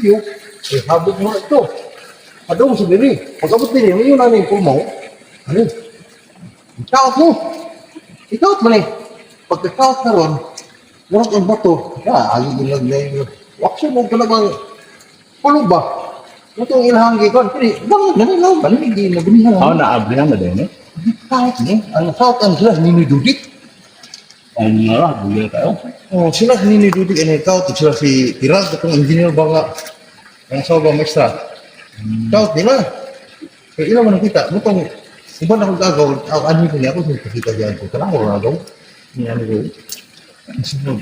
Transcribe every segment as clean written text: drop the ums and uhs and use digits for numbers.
iyo, habog mo ito. Adong sa diri. Pag-abot diri, may yun na yung pulmaw. Ano? Ikaot mo. Ikaot man eh. Pagka-ikaot na ron, warag ang bato. Agi bilang na yun. Wakso mo ka namang pulo ba? Ito ang ilahanggi ko. Pero, bangag na nila. Hindi na binihan. Oo, naabrihan na din eh. Ikaot mo. Ang ikaot ang sila, ninidudik. Ang nga, bugay tayo. Oh, sila ninidudik. Ano ikaot? Sila si Tirag, itong engineer ba nga. Ang sawa ba maestra. Ikaot nila. Kaya ilan mo nakita. Butong, iba na akong gagaw. Ano ko niya ako, nakikita diyan ko. Kanang ko gagaw. Niya ko. Ang sunod.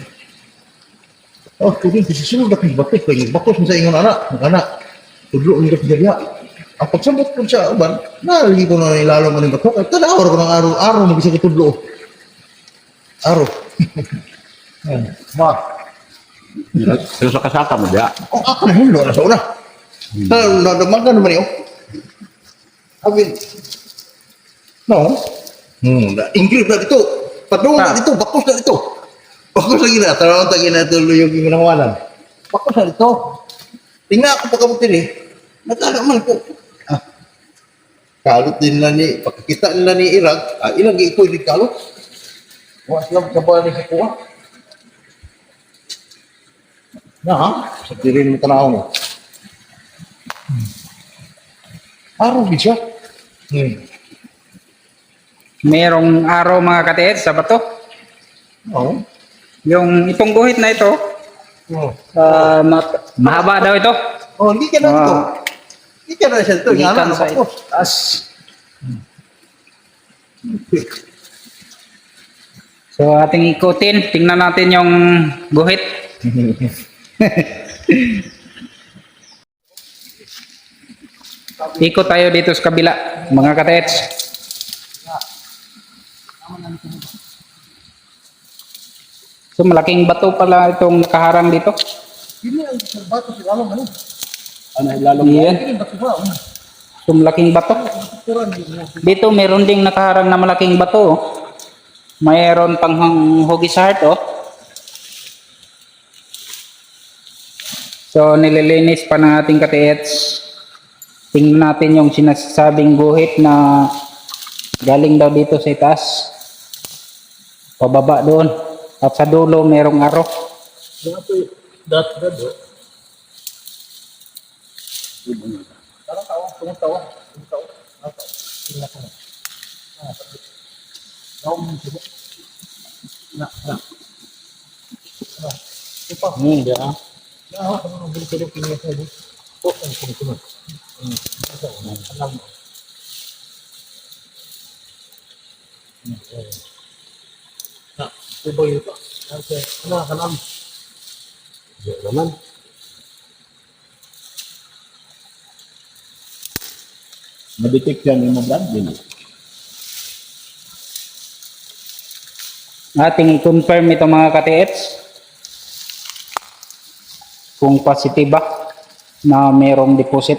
Oh, kung kasi sunod na batik ko. Yung bakos mo sa ingon anak. Ang anak. Tudlo ang hirap niya. Ang pagsambot ko siya, uban, nalagi ko na ilalo mo ng batok. At tadawar ko ng araw-araw. Mag-isa ko tudlo. Araw. Ma. Pero sa kasaka mo diya. Oh, ako na hindo na sa una. Nadamagan naman yun. Sabi, no? Ingrid na dito. Padung na dito. Bakos na dito. Bakos na gina. Tarawang tagi na tuloy yung ginagawanan. Bakos na dito. Tingnan ako pagkabutin eh. Natalaman ko. Kalot din na ni, pagkakita nila ni Irag, ilang ikoy di kalot. Wala silang kabahan ni Kapuha. Sa tirin mo tanaw mo. Araw din siya. Merong araw mga katiit sa bato. Oo. Yung itong guhit na ito, mahaba daw ito. Oh, hindi ka na ito. Hindi ka na siya ito. Ikan sa Bakos. itaas. So ating ikutin, tingnan natin yung guhit. Ikot tayo dito sa kabila, mga katets. So malaking bato pala itong nakaharang dito. Hindi ang bato si Lalong ano. Ano, ilalong Yan. Hindi bato ba? So malaking bato. Dito meron ding nakaharang na malaking bato. Oh. Mayroon pang hugis heart oh. So nililinis pa ng ating katiets. Tingnan natin yung sinasabing guhit na galing daw dito sa itaas. Pababa doon. At sa dulo merong aro. Dati na do. Parang tumutawa. Tingnan ko. Diyan. Ang bilis-bilis kiniya sa dito. Po, ang sunod. Alam mo. Iba yun pa. Alam. Naman. Madetect yan yung mga din. Ating i-confirm ito mga katiets. Kung positive ba na merong deposit.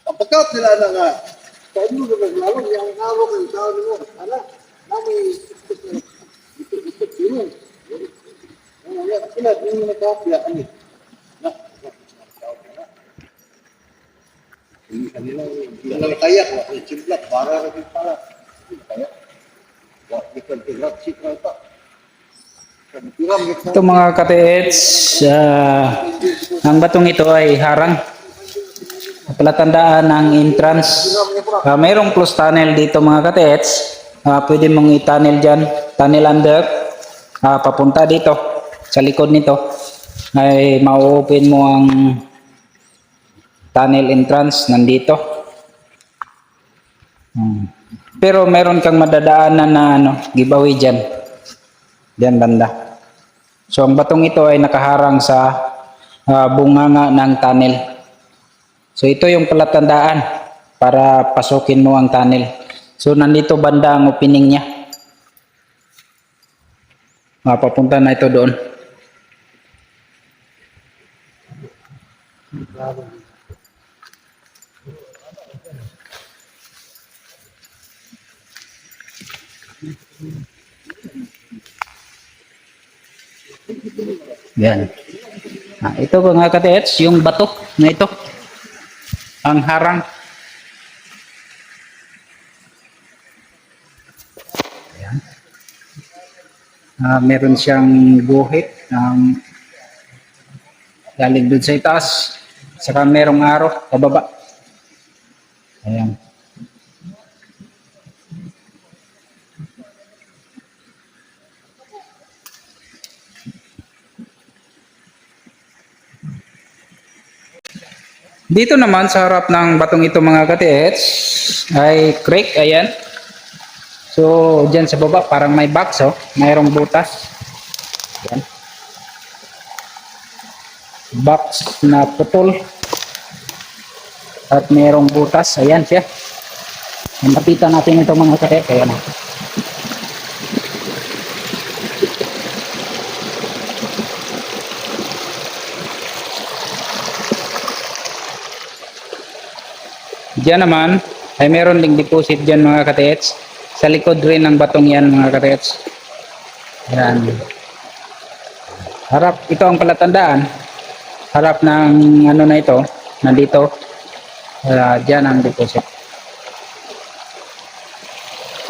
Ang pagkaot nila na nga, kaya mo na naglalong, yung araw ng tao nyo, ano, namin ito yun. Sila, yung nagkakaya, ano, hindi kanila, hindi lang kaya, yung simplak, para rin pala, kaya, hindi kan tigrap, sikra pa. Ito mga katiets, ang batong ito ay harang. Palatandaan ng entrance. Mayroong close tunnel dito mga katiets. Pwede mong i-tunnel dyan. Tunnel under. Papunta dito. Sa likod nito ay ma-open mo ang tunnel entrance nandito. Pero meron kang madadaanan na giveaway dyan. Diyan banda. So ang batong ito ay nakaharang sa bunganga ng tunnel. So ito yung palatandaan para pasukin mo ang tunnel. So nandito banda ang opening niya. Papunta na ito doon. Yan. Ito mga katets, yung bato na ito. Ang harang. Ayan. Meron siyang guhit. Galing dun sa itaas. Saka merong araw pababa. Ayan. Dito naman sa harap ng batong ito mga katets ay creek, ayan. So dyan sa baba parang may box, oh, mayroong butas. Ayan. Box na putol at mayroong butas, ayan siya. Nakita natin ito mga katets, ayan. Diyan naman ay meron ding deposit dyan mga katets. Sa likod rin ng batong yan mga katets. Yan. Harap, ito ang palatandaan. Harap ng ano na ito, nandito. Diyan ang deposit.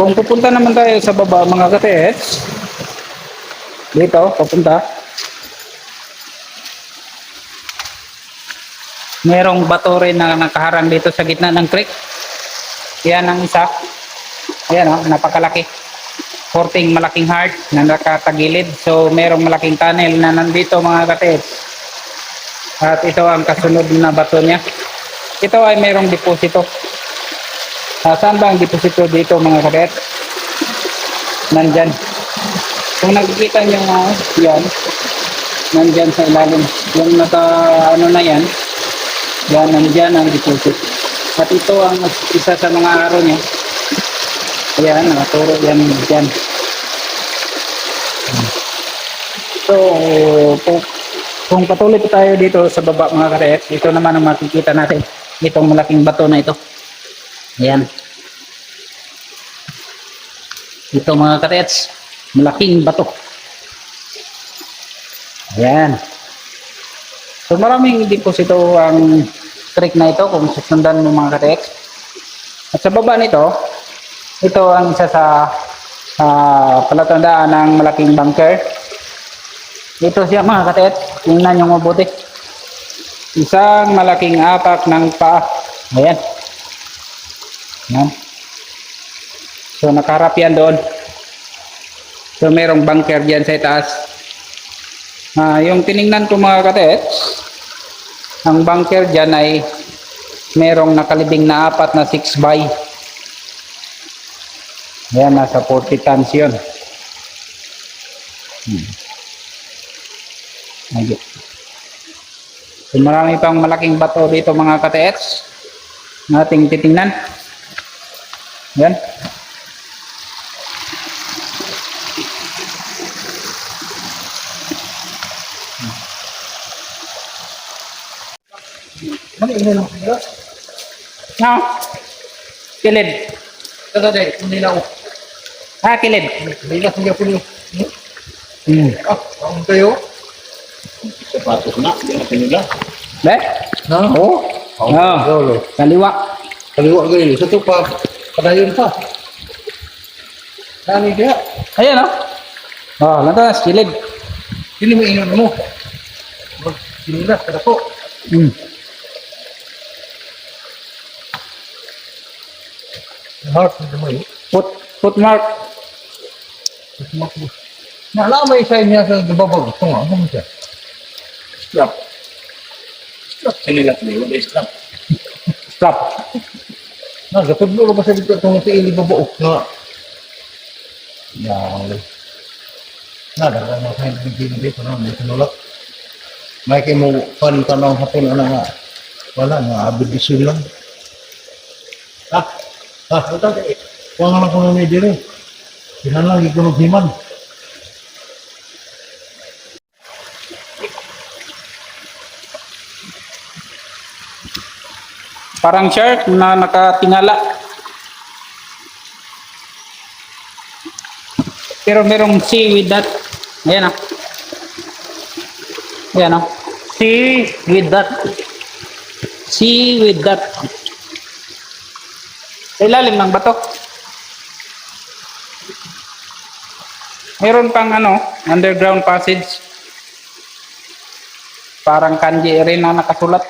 Kung pupunta naman tayo sa baba mga katets, dito, papunta. Merong bato rin na nakaharang dito sa gitna ng creek. Yan ang isa. Ayan, oh, napakalaki. 14 malaking heart na nakatagilid. So merong malaking tunnel na nandito mga katets. At ito ang kasunod na bato niya. Ito ay merong deposito. Saan ba ang deposito dito mga katets? Nandyan. Kung nakikita nyo yan, nandyan sa ilalim. Yung naka ano na yan, yan, nandyan ang deposit. At ito ang isa sa mga araw niya. Ayan, nakaturo yan dyan. So, kung patuloy tayo dito sa baba mga katets, ito naman ang makikita natin. Itong malaking bato na ito. Ayan. Ito mga katets, malaking bato. Ayan. So maraming deposito ang creek na ito kung susundan mo mga kateks. At sa baba nito, ito ang isa sa palatandaan ng malaking bunker. Ito siya mga kateks, tingnan nyo mabuti. Isang malaking apak ng paa. Ayan. Ayan. So nakaharap yan doon. So merong bunker dyan sa itaas. Yung tiningnan ko mga katets, ang bunker dyan ay merong nakalibing na 4 na 6 by. Ayan, nasa 40 tons yun. So marami pang malaking bato dito mga katets na ating titingnan. Ayan. Ano ina lang sila? No. Kilid. Kada dai, hindi na ako. Kilid. Hindi na siya puno. Ang kayo? Sapatos na, hindi na pinila. Be? Na? Oo. Oh. Kaliwa. Kaliwa gayon. Sa to pa, padayon pa. Nani dia? Ayan o. Lantas, kilid. Dili mo ingon mo. Magsinulas kada ko. Heart na mo eh. Footmark. Naalamay sa niya sa babag. Ito nga, ano mo siya? Strap. Strap. Sinilat na yun. Strap. Strap. Gatudlo ba sa dito itong tiili babaok nga. Yan. Dagan mo sa hindi dito na may sinulak. May kayo mo pan tanong hapon ano nga. Wala nga, abidisyon lang. Ito kayo. Huwag nga lang kung may diri. Kinalang ikunog himan. Parang shark na nakatingala. Pero merong seaweed that. Ayan o. Ayan o. See with that. See with that. Sa ilalim ng bato. Meron pang underground passage. Parang kanji rin na nakasulat.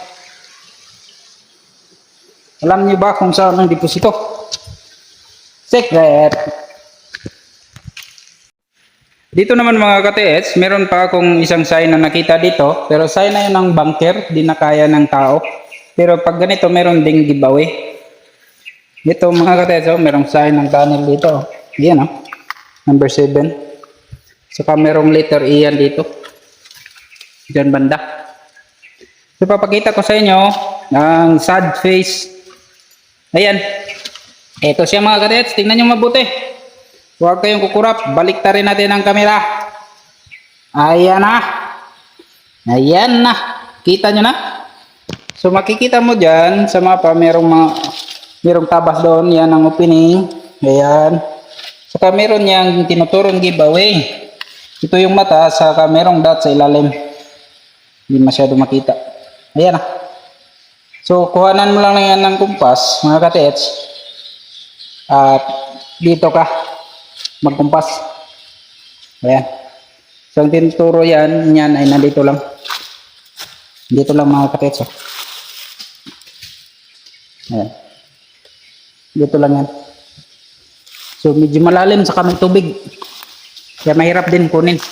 Alam niyo ba kung saan ang deposito? Secret! Dito naman mga ka-TS, meron pa akong isang sign na nakita dito. Pero sign na yun ng bunker, di na kaya ng tao. Pero pag ganito, meron ding giveaway. Dito mga ka-TS, merong sign ng tunnel dito. Yan number 7. Saka merong letter E yan dito. Diyan banda. So papakita ko sa inyo ang sad face. Ayan. Ito siya mga ka-TS, tingnan nyo mabuti. Huwag kayong kukurap. Balik ta rin natin ang kamera. Ayan na. Ayan na. Kita nyo na? So makikita mo dyan sa mapa, merong tabas doon. Yan ang opening. Ayan. Saka meron yang tinuturong giveaway. Ito yung mata, saka merong dot sa ilalim. Hindi masyado makita. Ayan na. So kuhanan mo lang yan ng kumpas, mga ka-TS. At dito ka magkumpas. Ayan. So ang tinuturo yan ay nandito lang. Dito lang mga ka-TS. Ayan. Dito lang yan. So medyo malalim sa kaming tubig. Kaya mahirap din kunin.